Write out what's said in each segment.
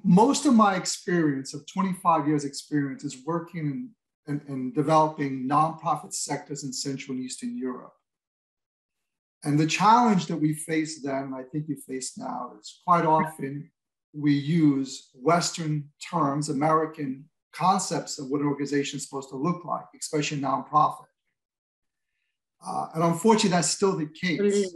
most of my experience of 25 years experience is working in developing nonprofit sectors in Central and Eastern Europe. And the challenge that we face then, I think you face now, is quite often we use Western terms, American concepts of what an organization is supposed to look like, especially nonprofit. And unfortunately, that's still the case.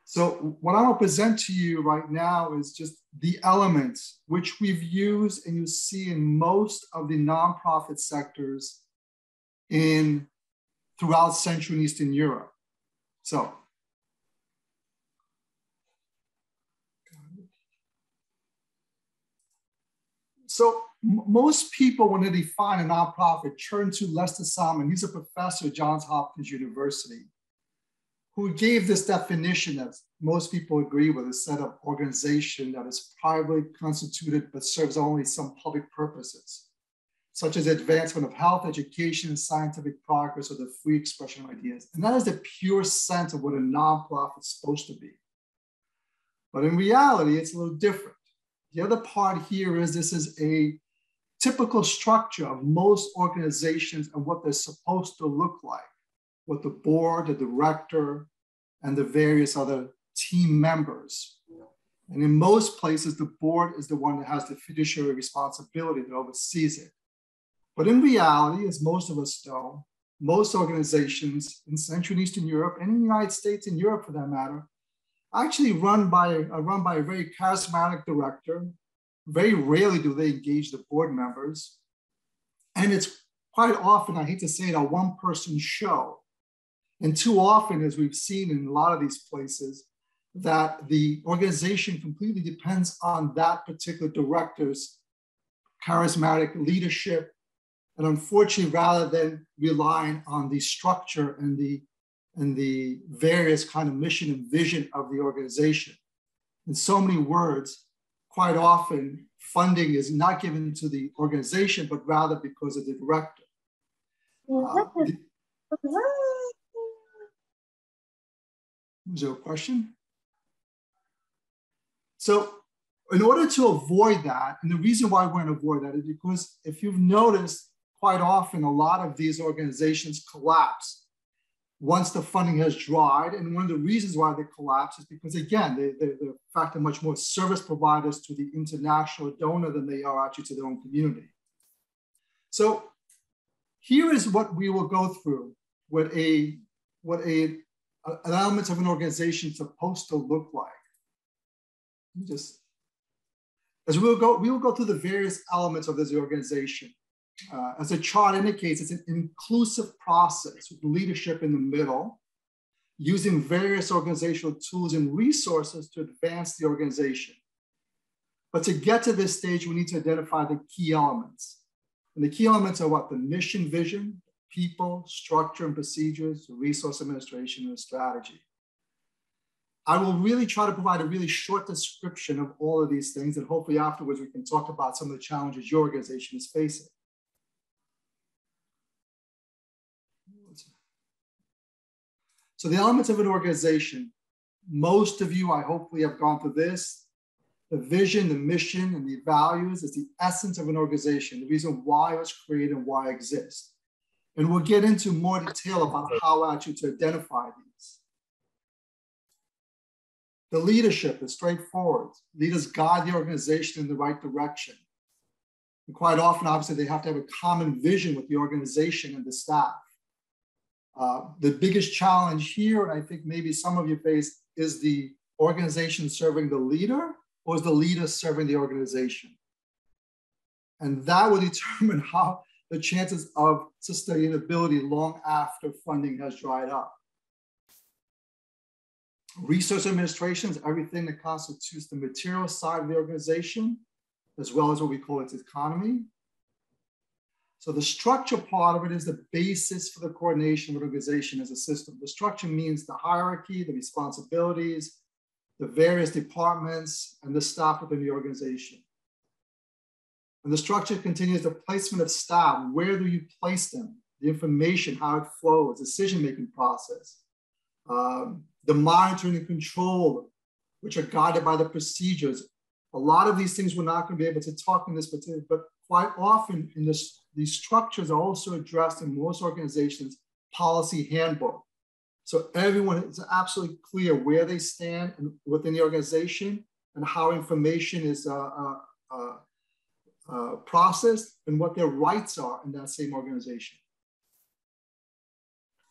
So what I will present to you right now is just the elements which we've used and you see in most of the nonprofit sectors throughout Central and Eastern Europe. So most people, when they define a nonprofit, turn to Lester Salmon. He's a professor at Johns Hopkins University, who gave this definition that most people agree with: a set of organization that is privately constituted but serves only some public purposes, such as advancement of health, education, scientific progress, or the free expression of ideas. And that is the pure sense of what a nonprofit is supposed to be. But in reality, it's a little different. The other part here is this is a typical structure of most organizations and what they're supposed to look like, with the board, the director, and the various other team members. And in most places, the board is the one that has the fiduciary responsibility that oversees it. But in reality, as most of us know, most organizations in Central and Eastern Europe, and in the United States and Europe for that matter, actually run by a very charismatic director. Very rarely do they engage the board members. And it's quite often, I hate to say it, a one-person show. And too often, as we've seen in a lot of these places, that the organization completely depends on that particular director's charismatic leadership. And unfortunately, rather than relying on the structure and the various kind of mission and vision of the organization. In so many words, quite often funding is not given to the organization, but rather because of the director. Was there a question? So in order to avoid that, and the reason why we're going to avoid that is because if you've noticed, quite often a lot of these organizations collapse once the funding has dried. And one of the reasons why they collapse is because, again, they're in fact they're much more service providers to the international donor than they are actually to their own community. So here is what we will go through, what an element of an organization is supposed to look like. As we will go through the various elements of this organization. As the chart indicates, it's an inclusive process with leadership in the middle, using various organizational tools and resources to advance the organization. But to get to this stage, we need to identify the key elements. And the key elements are what? The mission, vision, people, structure and procedures, resource administration, and strategy. I will really try to provide a really short description of all of these things, and hopefully afterwards we can talk about some of the challenges your organization is facing. So the elements of an organization, most of you, I hopefully have gone through this. The vision, the mission, and the values is the essence of an organization, the reason why it was created and why it exists. And we'll get into more detail about how actually to identify these. The leadership is straightforward. Leaders guide the organization in the right direction. And quite often, obviously, they have to have a common vision with the organization and the staff. The biggest challenge here, and I think maybe some of you face, is the organization serving the leader, or is the leader serving the organization? And that will determine how the chances of sustainability long after funding has dried up. Resource administration is everything that constitutes the material side of the organization, as well as what we call its economy. So the structure part of it is the basis for the coordination of an organization as a system. The structure means the hierarchy, the responsibilities, the various departments, and the staff within the organization. And the structure continues the placement of staff. Where do you place them? The information, how it flows, decision-making process, the monitoring and control, which are guided by the procedures A lot of these things we're not going to be able to talk in this particular, but quite often in this, these structures are also addressed in most organizations' policy handbook. So everyone is absolutely clear where they stand within the organization and how information is processed and what their rights are in that same organization.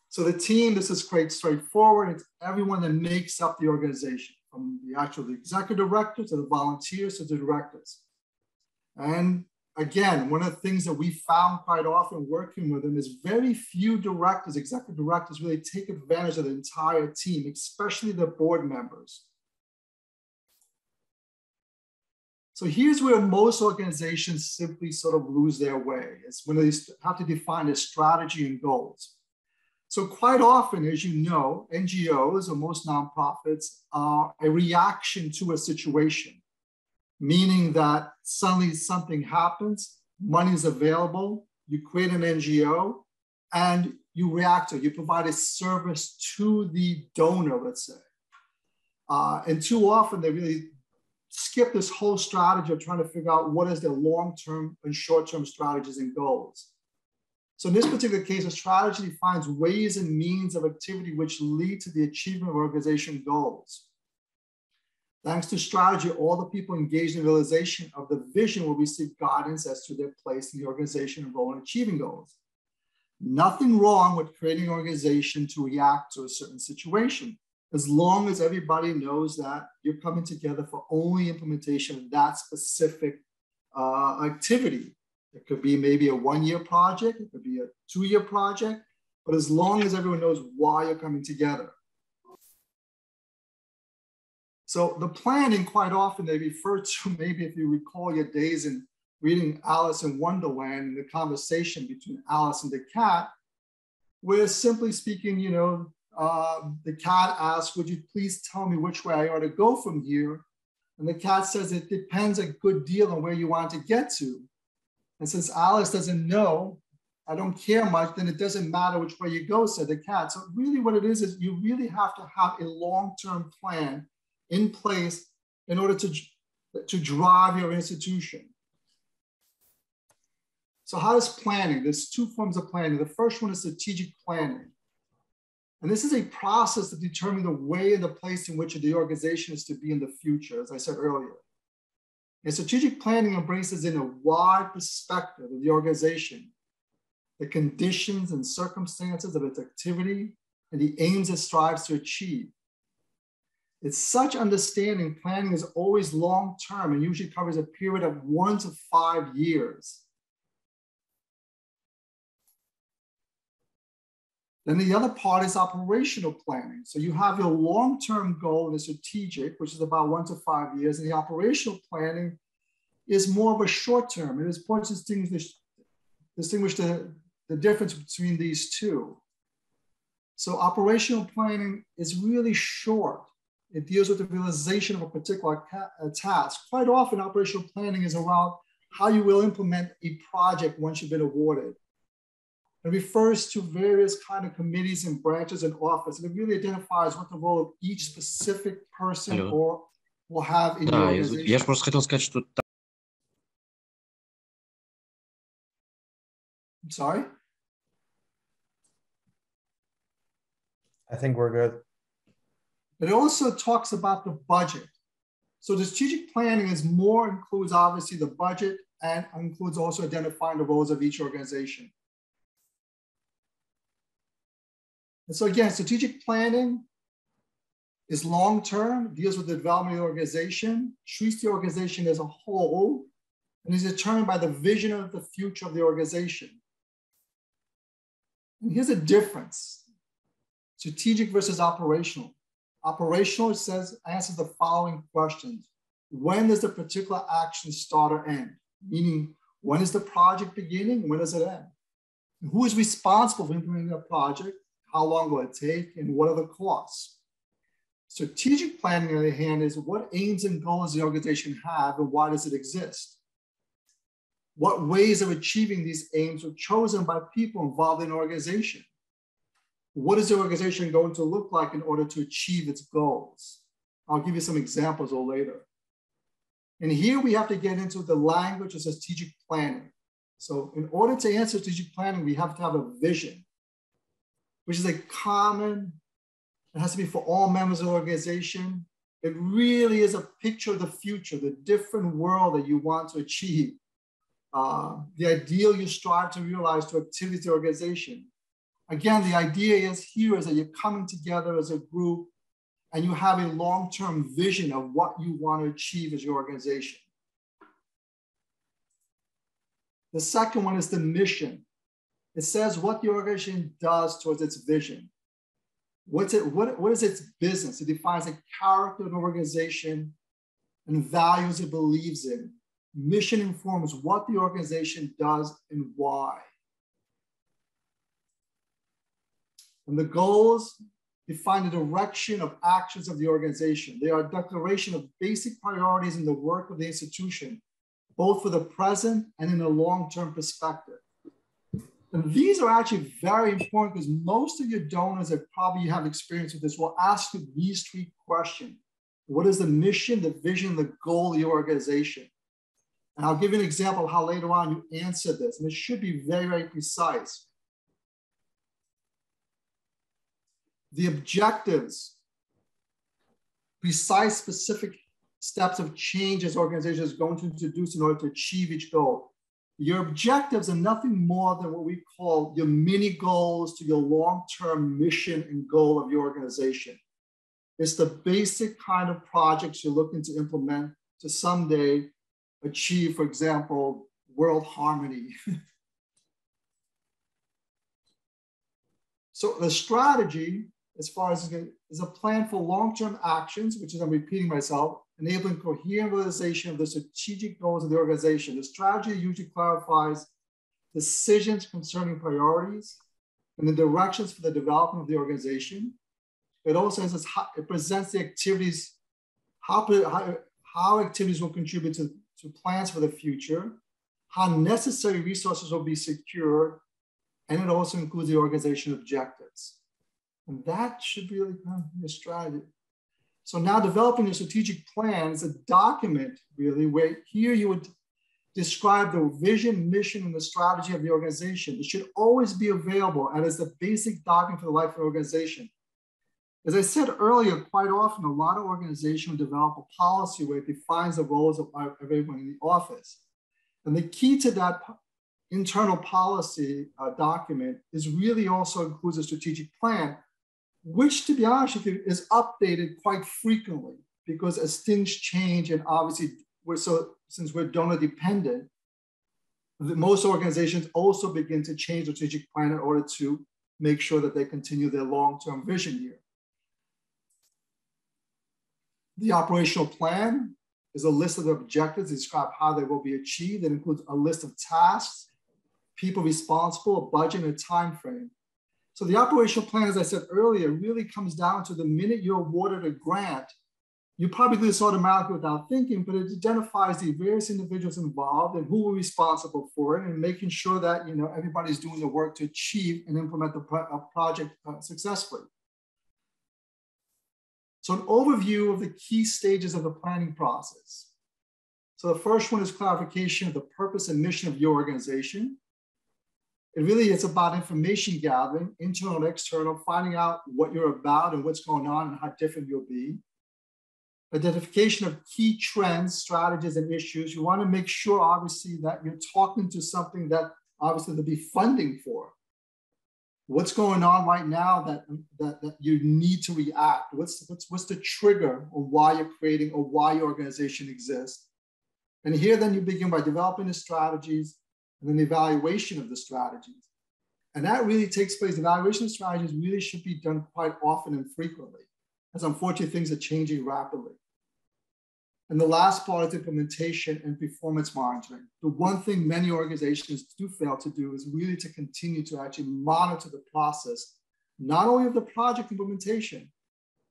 So the team, this is quite straightforward. It's everyone that makes up the organization, from the executive director to the volunteers to the directors. And again, one of the things that we found quite often working with them is very few directors, executive directors, really take advantage of the entire team, especially the board members. So here's where most organizations simply sort of lose their way. It's when they have to define a strategy and goals. So quite often, as you know, NGOs or most nonprofits are a reaction to a situation, meaning that suddenly something happens, money is available, you create an NGO, and you react to it. You provide a service to the donor, let's say. And too often, they really skip this whole strategy of trying to figure out what is their long-term and short-term strategies and goals. So in this particular case, a strategy defines ways and means of activity which lead to the achievement of organization goals. Thanks to strategy, all the people engaged in the realization of the vision will receive guidance as to their place in the organization and role in achieving goals. Nothing wrong with creating an organization to react to a certain situation, as long as everybody knows that you're coming together for only implementation of that specific activity. It could be maybe a one-year project, it could be a two-year project, but as long as everyone knows why you're coming together. So the planning, quite often they refer to, maybe if you recall your days in reading Alice in Wonderland and the conversation between Alice and the cat, where simply speaking, you know, the cat asks, would you please tell me which way I ought to go from here? And the cat says, it depends a good deal on where you want to get to. And since Alice doesn't know, I don't care much, then it doesn't matter which way you go, said the cat. So really what it is you really have to have a long-term plan in place in order to drive your institution. So how is planning? There's two forms of planning. The first one is strategic planning. And this is a process to determine the way and the place in which the organization is to be in the future, as I said earlier. And strategic planning embraces in a wide perspective of the organization, the conditions and circumstances of its activity, and the aims it strives to achieve. It's such understanding planning is always long-term and usually covers a period of 1 to 5 years. Then the other part is operational planning. So you have your long-term goal and the strategic, which is about 1 to 5 years, and the operational planning is more of a short-term. It is important to distinguish the difference between these two. So operational planning is really short. It deals with the realization of a particular task. Quite often, operational planning is around how you will implement a project once you've been awarded. It refers to various kind of committees and branches and office, and it really identifies what the role of each specific person or will have in the organization. Я же просто хотел сказать, что... I'm sorry? I think we're good. But it also talks about the budget. So the strategic planning includes obviously the budget and includes also identifying the roles of each organization. And so again, strategic planning is long-term, deals with the development of the organization, treats the organization as a whole, and is determined by the vision of the future of the organization. And here's a difference, strategic versus operational. Operational, it says, answers the following questions. When does the particular action start or end? Meaning, when is the project beginning? When does it end? And who is responsible for implementing the project? How long will it take? And what are the costs? Strategic planning, on the other hand, is what aims and goals the organization have and why does it exist? What ways of achieving these aims were chosen by people involved in the organization? What is the organization going to look like in order to achieve its goals? I'll give you some examples a little later. And here we have to get into the language of strategic planning. So in order to answer strategic planning, we have to have a vision, which is a common, it has to be for all members of the organization. It really is a picture of the future, the different world that you want to achieve, the ideal you strive to realize to activity of the organization. Again, the idea is here is that you're coming together as a group and you have a long-term vision of what you want to achieve as your organization. The second one is the mission. It says what the organization does towards its vision. What is its business? It defines the character of an organization and values it believes in. Mission informs what the organization does and why. And the goals define the direction of actions of the organization. They are a declaration of basic priorities in the work of the institution, both for the present and in a long-term perspective. And these are actually very important because most of your donors that probably have experience with this will ask you these three questions. What is the mission, the vision, the goal of your organization? And I'll give you an example of how later on you answer this. And it should be very, very precise. The objectives, precise, specific steps of change as organization is going to introduce in order to achieve each goal. Your objectives are nothing more than what we call your mini goals to your long-term mission and goal of your organization. It's the basic kind of projects you're looking to implement to someday achieve, for example, world harmony. So the strategy, as far as is a plan for long-term actions, which is, I'm repeating myself, enabling coherent realization of the strategic goals of the organization. The strategy usually clarifies decisions concerning priorities and the directions for the development of the organization. It also says it presents the activities, how activities will contribute to plans for the future, how necessary resources will be secured, and it also includes the organization objectives. And that should really come from your strategy. So now developing a strategic plan is a document really where here you would describe the vision, mission, and the strategy of the organization. It should always be available and as the basic document for the life of the organization. As I said earlier, quite often a lot of organizations develop a policy where it defines the roles of everyone in the office. And the key to that internal policy document is really also includes a strategic plan, which, to be honest with you, is updated quite frequently because as things change and obviously since we're donor dependent, most organizations also begin to change the strategic plan in order to make sure that they continue their long-term vision here. The operational plan is a list of objectives that describe how they will be achieved. It includes a list of tasks, people responsible, a budget, and a time frame. So the operational plan, as I said earlier, really comes down to the minute you're awarded a grant, you probably do this automatically without thinking, but it identifies the various individuals involved and who are responsible for it and making sure that everybody's doing the work to achieve and implement the project successfully. So an overview of the key stages of the planning process. So the first one is clarification of the purpose and mission of your organization. It really is about information gathering, internal and external, finding out what you're about and what's going on and how different you'll be. Identification of key trends, strategies, and issues. You want to make sure, obviously, that you're talking to something that obviously there'll be funding for. What's going on right now that you need to react? What's the trigger or why you're creating or why your organization exists? And here then you begin by developing the strategies and then the evaluation of the strategies. And that really takes place. Evaluation of strategies really should be done quite often and frequently, as unfortunately things are changing rapidly. And the last part is implementation and performance monitoring. The one thing many organizations do fail to do is really to continue to actually monitor the process, not only of the project implementation,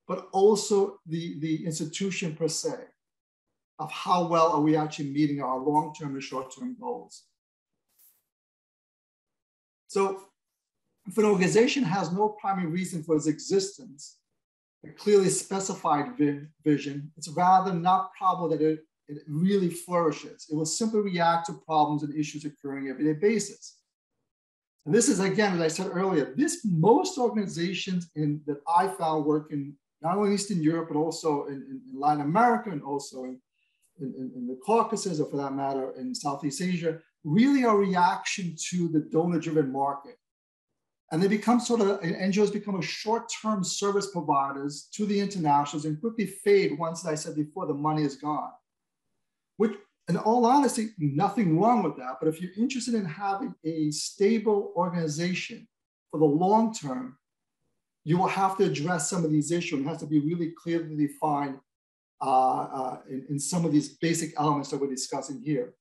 but also the institution per se, of how well are we actually meeting our long-term and short-term goals. So if an organization has no primary reason for its existence, a clearly specified vision, it's rather not probable that it it really flourishes. It will simply react to problems and issues occurring on an everyday basis. And this is, again, as I said earlier, most organizations that I found work in not only Eastern Europe, but also in Latin America and also in the Caucasus, or for that matter, in Southeast Asia, really are a reaction to the donor-driven market. And they become NGOs become a short-term service providers to the internationals and quickly fade once, as I said before, the money is gone. Which, in all honesty, nothing wrong with that. But if you're interested in having a stable organization for the long term, you will have to address some of these issues. It has to be really clearly defined in some of these basic elements that we're discussing here.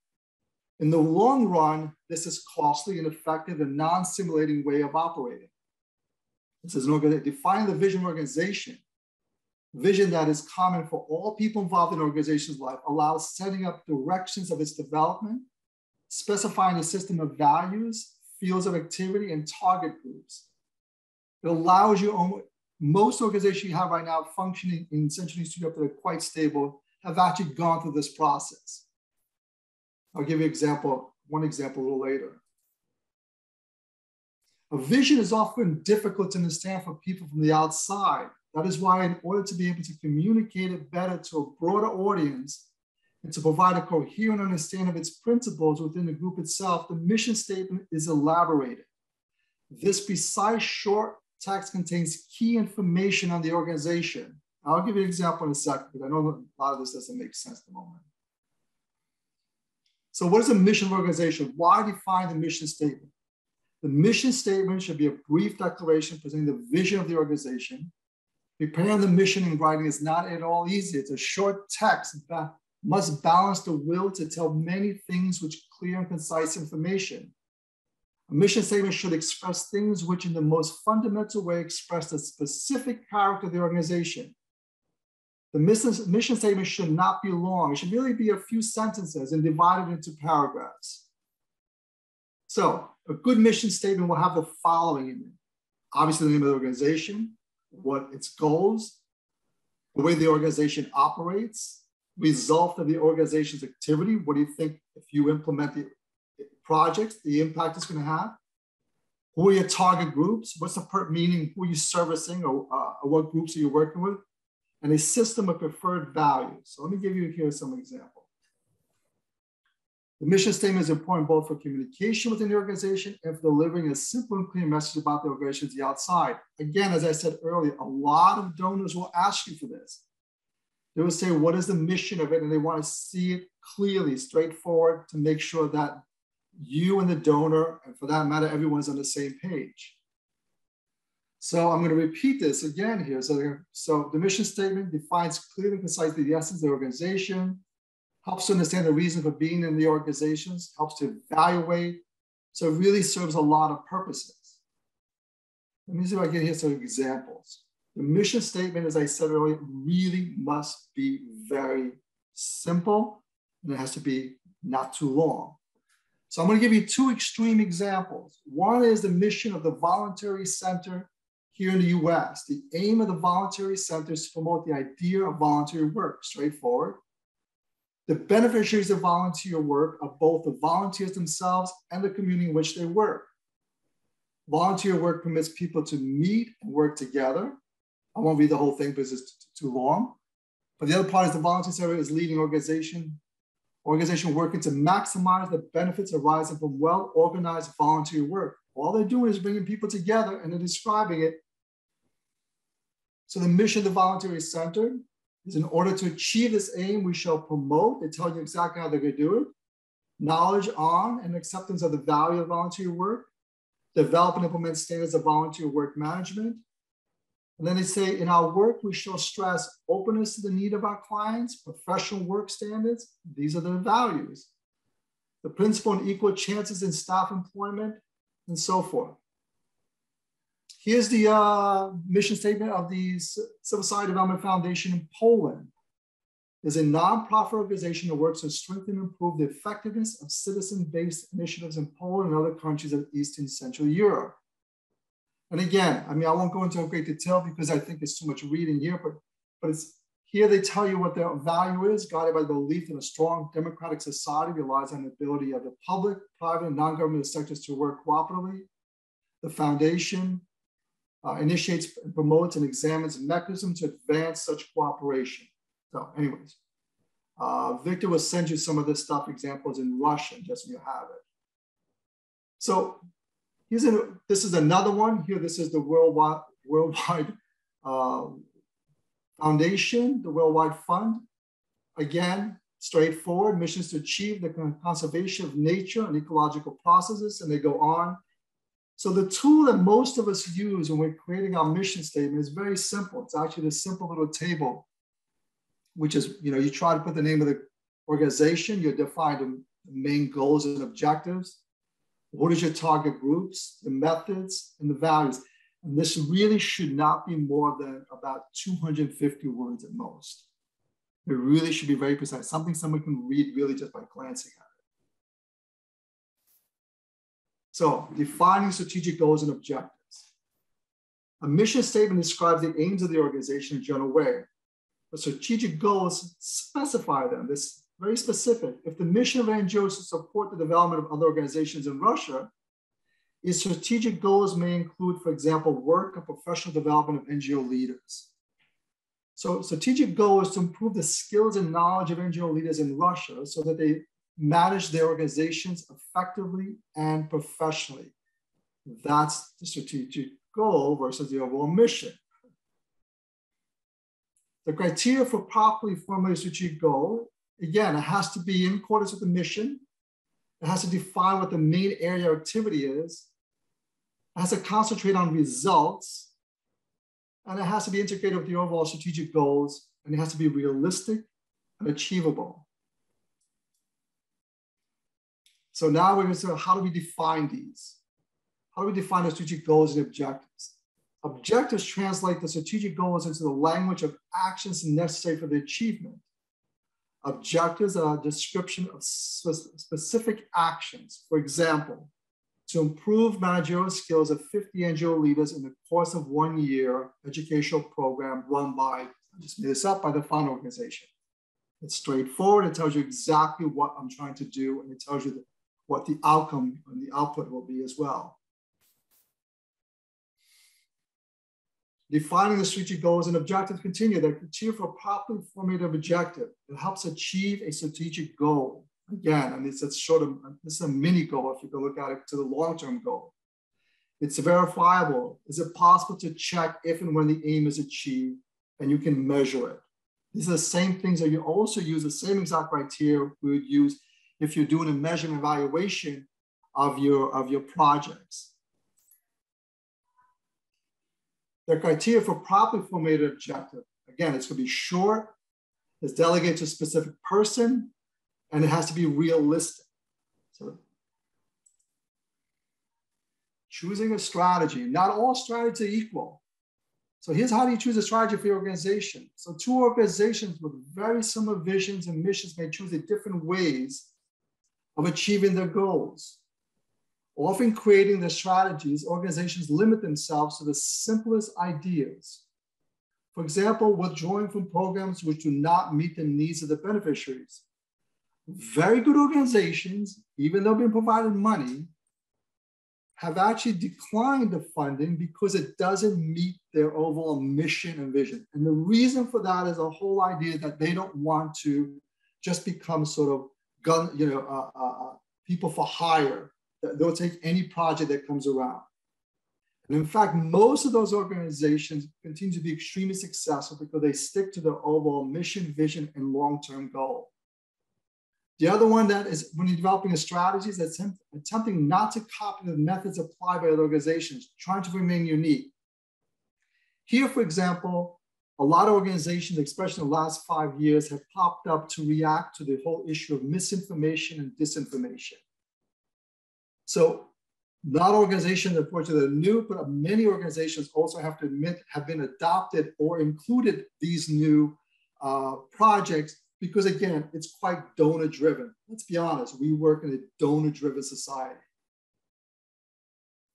In the long run, this is costly, ineffective, and non-stimulating way of operating. It says, define the vision of organization. Vision that is common for all people involved in an organization's life allows setting up directions of its development, specifying a system of values, fields of activity, and target groups. It allows you, most organizations you have right now functioning in Central and Eastern Europe that are quite stable have actually gone through this process. I'll give you one example a little later. A vision is often difficult to understand for people from the outside. That is why, in order to be able to communicate it better to a broader audience and to provide a coherent understanding of its principles within the group itself, the mission statement is elaborated. This precise short text contains key information on the organization. I'll give you an example in a second, because I know a lot of this doesn't make sense at the moment. So what is a mission of organization? Why define the mission statement? The mission statement should be a brief declaration presenting the vision of the organization. Preparing the mission in writing is not at all easy. It's a short text that must balance the will to tell many things with clear and concise information. A mission statement should express things which in the most fundamental way express the specific character of the organization. The mission statement should not be long. It should really be a few sentences and divided into paragraphs. So a good mission statement will have the following in it. Obviously, the name of the organization, what its goals, the way the organization operates, result of the organization's activity. What do you think if you implement the projects, the impact it's going to have? Who are your target groups? What's the meaning? Who are you servicing, or what groups are you working with? And a system of preferred values. So let me give you here some examples. The mission statement is important both for communication within the organization and for delivering a simple and clear message about the organization to the outside. Again, as I said earlier, a lot of donors will ask you for this. They will say, what is the mission of it? And they want to see it clearly, straightforward, to make sure that you and the donor, and for that matter, everyone's on the same page. So I'm going to repeat this again here. So the mission statement defines clearly and concisely the essence of the organization, helps to understand the reason for being in the organizations, helps to evaluate. So it really serves a lot of purposes. Let me see if I can get here some examples. The mission statement, as I said earlier, really must be very simple, and it has to be not too long. So I'm going to give you two extreme examples. One is the mission of the Voluntary Center here in the US. The aim of the Voluntary Center is to promote the idea of voluntary work, straightforward. The beneficiaries of volunteer work are both the volunteers themselves and the community in which they work. Volunteer work permits people to meet and work together. I won't read the whole thing because it's too long. But the other part is the Volunteer Center is leading organization working to maximize the benefits arising from well-organized volunteer work. All they're doing is bringing people together, and they're describing it. So the mission of the Voluntary Center is, in order to achieve this aim, we shall promote, they tell you exactly how they're going to do it, knowledge on and acceptance of the value of volunteer work, develop and implement standards of volunteer work management. And then they say, in our work, we shall stress openness to the need of our clients, professional work standards. These are the values. The principle of equal chances in staff employment, and so forth. Here's the mission statement of the Civil Society Development Foundation in Poland. It's a nonprofit organization that works to strengthen and improve the effectiveness of citizen-based initiatives in Poland and other countries of Eastern and Central Europe. And again, I mean, I won't go into great detail because I think it's too much reading here, but Here they tell you what their value is, guided by the belief that a strong democratic society relies on the ability of the public, private, and non-governmental sectors to work cooperatively. The foundation initiates, promotes, and examines mechanisms to advance such cooperation. So anyways, Victor will send you some of this stuff, examples in Russian, just so you have it. So this is another one. Here, this is the worldwide Foundation, the Worldwide Fund. Again, straightforward, missions to achieve the conservation of nature and ecological processes, and they go on. So the tool that most of us use when we're creating our mission statement is very simple. It's actually this simple little table, which is, you try to put the name of the organization, you define the main goals and objectives. What is your target groups, the methods, and the values? And this really should not be more than about 250 words at most. It really should be very precise, something someone can read really just by glancing at it. So, defining strategic goals and objectives. A mission statement describes the aims of the organization in a general way. The strategic goals specify them. This is very specific. If the mission of NGOs is to support the development of other organizations in Russia, its strategic goals may include, for example, work and professional development of NGO leaders. So strategic goal is to improve the skills and knowledge of NGO leaders in Russia so that they manage their organizations effectively and professionally. That's the strategic goal versus the overall mission. The criteria for properly formulating a strategic goal, again, it has to be in accordance with the mission. It has to define what the main area of activity is. It has to concentrate on results. And it has to be integrated with the overall strategic goals. And it has to be realistic and achievable. So now we're going to say, how do we define these? How do we define the strategic goals and objectives? Objectives translate the strategic goals into the language of actions necessary for the achievement. Objectives are a description of specific actions. For example, to improve managerial skills of 50 NGO leaders in the course of 1 year educational program run by, I just made this up, by the Fron organization. It's straightforward. It tells you exactly what I'm trying to do, and it tells you what the outcome and the output will be as well. Defining the strategic goals and objectives continue. The criteria for a properly formulated objective. It helps achieve a strategic goal. Again, and it's this is a mini goal if you go look at it to the long-term goal. It's verifiable. Is it possible to check if and when the aim is achieved, and you can measure it? These are the same things that you also use, the same exact criteria we would use if you're doing a measurement evaluation of your projects. The criteria for properly formulated objective, again, it's going to be short, it's delegated to a specific person, and it has to be realistic. So choosing a strategy, not all strategies are equal. So here's how do you choose a strategy for your organization. So two organizations with very similar visions and missions may choose different ways of achieving their goals. Often creating their strategies, organizations limit themselves to the simplest ideas. For example, withdrawing from programs which do not meet the needs of the beneficiaries. Very good organizations, even though being provided money, have actually declined the funding because it doesn't meet their overall mission and vision. And the reason for that is a whole idea that they don't want to just become sort of people for hire. They'll take any project that comes around. And in fact, most of those organizations continue to be extremely successful because they stick to their overall mission, vision, and long-term goal. The other one that is when you're developing a strategy is attempting not to copy the methods applied by other organizations, trying to remain unique. Here, for example, a lot of organizations, especially in the last 5 years, have popped up to react to the whole issue of misinformation and disinformation. So not organizations, unfortunately, are new, but many organizations also have to admit have been adopted or included these new projects because, again, it's quite donor-driven. Let's be honest, we work in a donor-driven society.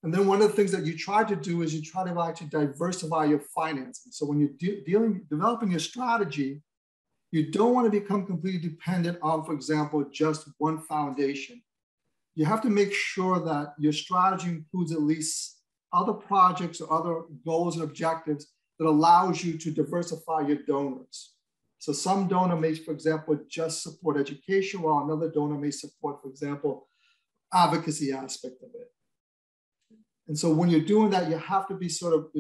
And then one of the things that you try to do is you try to actually diversify your financing. So when you're developing your strategy, You don't want to become completely dependent on, for example, just one foundation. You have to make sure that your strategy includes at least other projects or other goals and objectives that allows you to diversify your donors. So some donor may, for example, just support education, while another donor may support, for example, advocacy aspect of it. And so when you're doing that, you have to be sort of,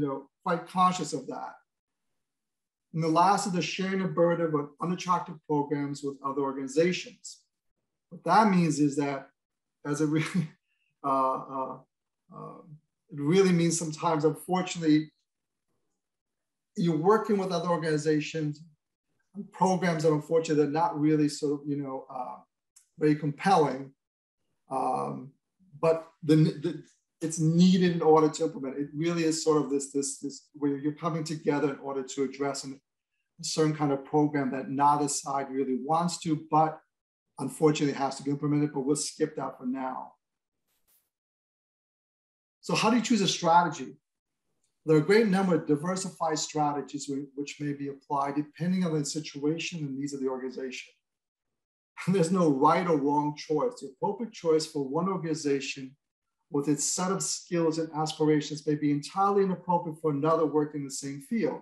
quite conscious of that. And the last is the sharing the burden of unattractive programs with other organizations. What that means is that, as it really, it really means sometimes, unfortunately, you're working with other organizations and programs that, unfortunately, they're not really sort of, very compelling, but it's needed in order to implement. It really is sort of this where you're coming together in order to address a certain kind of program that neither side really wants to, but unfortunately has to be implemented, but we'll skip that for now. So how do you choose a strategy? There are a great number of diversified strategies which may be applied depending on the situation and needs of the organization. And there's no right or wrong choice. The appropriate choice for one organization with its set of skills and aspirations may be entirely inappropriate for another working in the same field.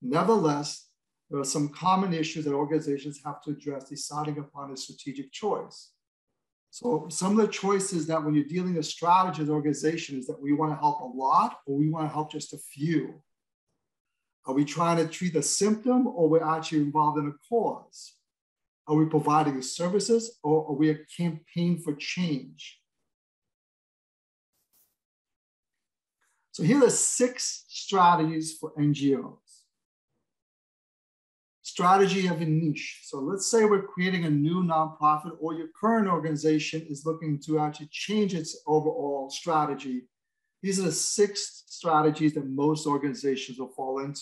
Nevertheless, there are some common issues that organizations have to address deciding upon a strategic choice. So some of the choices that when you're dealing with strategy as an organization is that we want to help a lot or we want to help just a few. Are we trying to treat a symptom or we're actually involved in a cause? Are we providing services or are we a campaign for change? So here are 6 strategies for NGOs. Strategy of a niche. So let's say we're creating a new nonprofit or your current organization is looking to actually change its overall strategy. These are the 6 strategies that most organizations will fall into.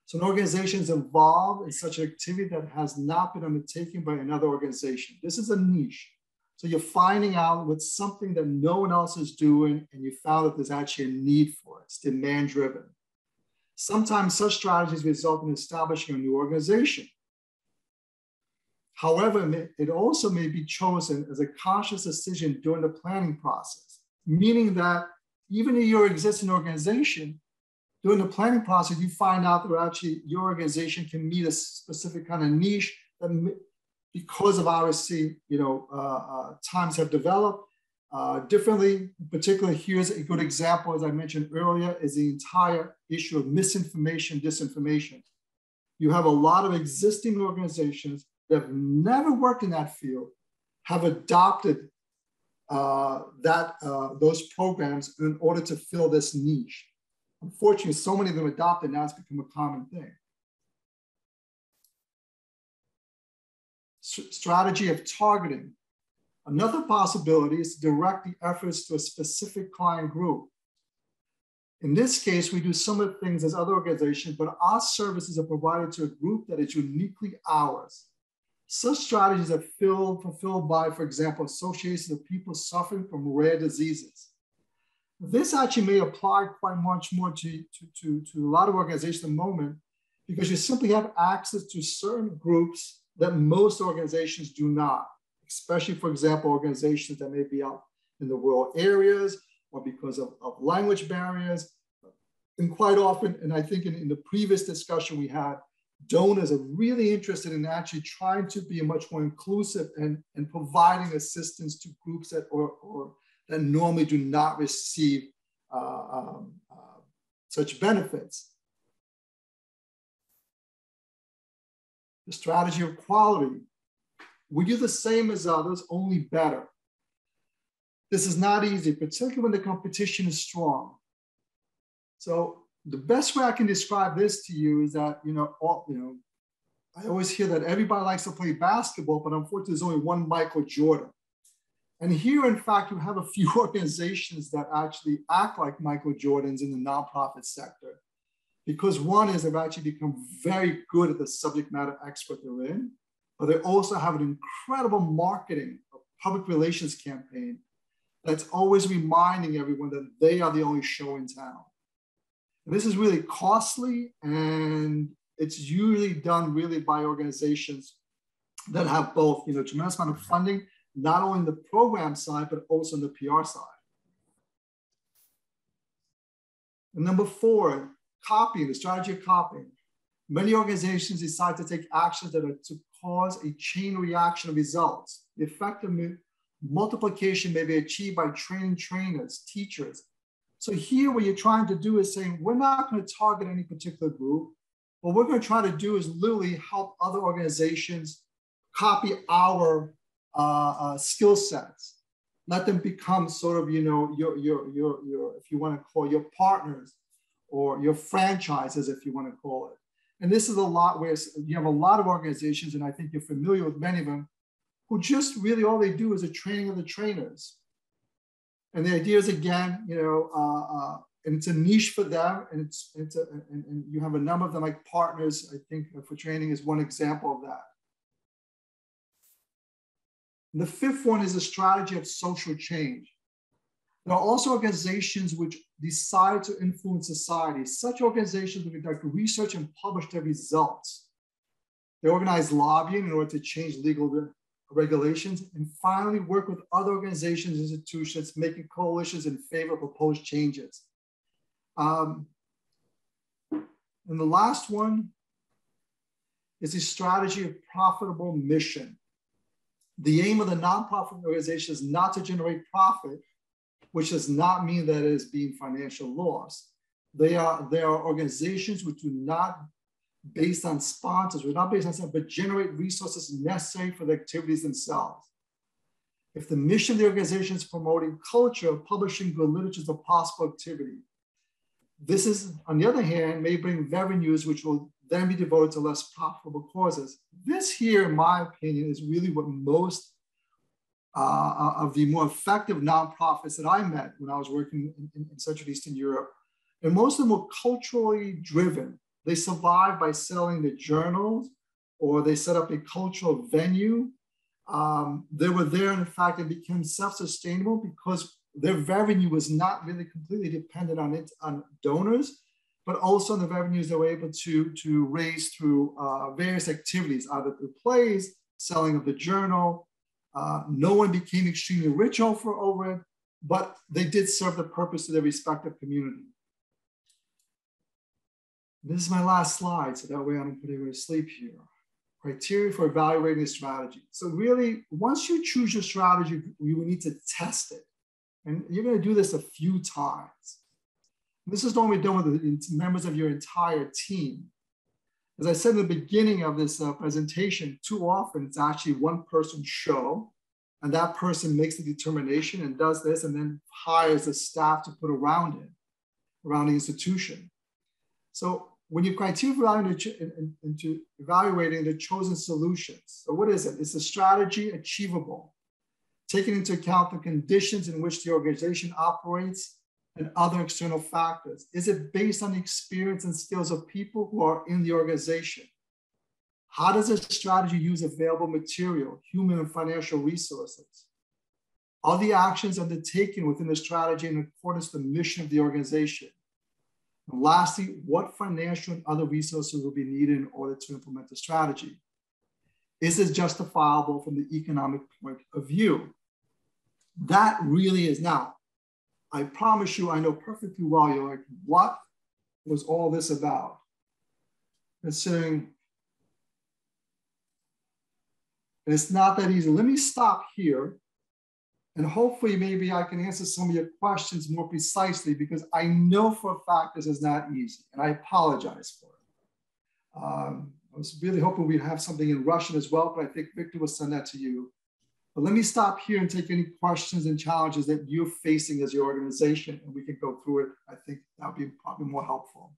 So an organization is involved in such an activity that has not been undertaken by another organization. This is a niche. So you're finding out with something that no one else is doing and you found that there's actually a need for it. It's demand driven. Sometimes such strategies result in establishing a new organization. However, it also may be chosen as a conscious decision during the planning process, meaning that even in your existing organization, during the planning process, you find out that actually your organization can meet a specific kind of niche that because of obviously, times have developed differently. Particularly, here's a good example, as I mentioned earlier, is the entire issue of misinformation, disinformation. You have a lot of existing organizations that have never worked in that field, have adopted those programs in order to fill this niche. Unfortunately, so many of them adopted, now it's become a common thing. Strategy of targeting. Another possibility is to direct the efforts to a specific client group. In this case, we do some of the things as other organizations, but our services are provided to a group that is uniquely ours. Such strategies are fulfilled by, for example, associations of people suffering from rare diseases. This actually may apply quite much more to a lot of organizations at the moment because you simply have access to certain groups that most organizations do not, especially, for example, organizations that may be out in the rural areas or because of language barriers. And quite often, and I think in the previous discussion we had, donors are really interested in actually trying to be much more inclusive and providing assistance to groups that that normally do not receive such benefits. The strategy of quality. We do the same as others, only better. This is not easy, particularly when the competition is strong. So the best way I can describe this to you is that, I always hear that everybody likes to play basketball, but unfortunately there's only one Michael Jordan. And here, in fact, you have a few organizations that actually act like Michael Jordans in the nonprofit sector. Because one is they've actually become very good at the subject matter expert they're in, but they also have an incredible marketing, public relations campaign that's always reminding everyone that they are the only show in town. And this is really costly and it's usually done really by organizations that have both, tremendous amount of funding, not only on the program side, but also on the PR side. And number 4, copying, the strategy of copying. Many organizations decide to take actions that are to cause a chain reaction of results. The effect of multiplication may be achieved by training trainers, teachers. So here what you're trying to do is saying, we're not going to target any particular group. What we're going to try to do is literally help other organizations copy our skill sets. Let them become sort of, your if you want to call your partners or your franchises, if you want to call it. And this is a lot where you have a lot of organizations, and I think you're familiar with many of them, who just really all they do is a training of the trainers. And the idea is, again, and it's a niche for them, and and you have a number of them like partners, I think, for training is one example of that. And the 5th one is a strategy of social change. There are also organizations which decide to influence society. Such organizations will conduct research and publish their results. They organize lobbying in order to change legal regulations, and finally work with other organizations and institutions, making coalitions in favor of proposed changes. And the last one is a strategy of profitable mission. The aim of the nonprofit organization is not to generate profit, which does not mean that it is being financial loss. They are organizations which do not based on sponsors, we're not based on something, but generate resources necessary for the activities themselves. If the mission of the organization is promoting culture, publishing good literature is a possible activity. This is, on the other hand, may bring revenues which will then be devoted to less profitable causes. This here, in my opinion, is really what most of the more effective nonprofits that I met when I was working in Central Eastern Europe, and most of them were culturally driven. They survived by selling the journals, or they set up a cultural venue. They were there, and in fact, it became self-sustainable because their revenue was not really completely dependent on donors, but also on the revenues they were able to raise through various activities, either through plays, selling of the journal. No one became extremely rich over it, but they did serve the purpose of their respective community. This is my last slide, so that way I don't put anyone to sleep here. Criteria for evaluating a strategy. So really, once you choose your strategy, you will need to test it. And you're going to do this a few times. This is normally done with the members of your entire team. As I said in the beginning of this presentation, too often it's actually one person's show, and that person makes the determination and does this, and then hires the staff to put around it, around the institution. So when you criteria for evaluating the chosen solutions, so what is it? It's a strategy achievable, taking into account the conditions in which the organization operates and other external factors. Is it based on the experience and skills of people who are in the organization? How does a strategy use available material, human and financial resources? Are the actions undertaken within the strategy in accordance with the mission of the organization? And lastly, what financial and other resources will be needed in order to implement the strategy? Is this justifiable from the economic point of view? That really is. Now, I promise you, I know perfectly well, you're like, what was all this about? It's saying, it's not that easy. Let me stop here. And hopefully maybe I can answer some of your questions more precisely, because I know for a fact this is not easy, and I apologize for it. I was really hoping we'd have something in Russian as well, but I think Victor will send that to you. But let me stop here and take any questions and challenges that you're facing as your organization, and we can go through it. I think that would be probably more helpful.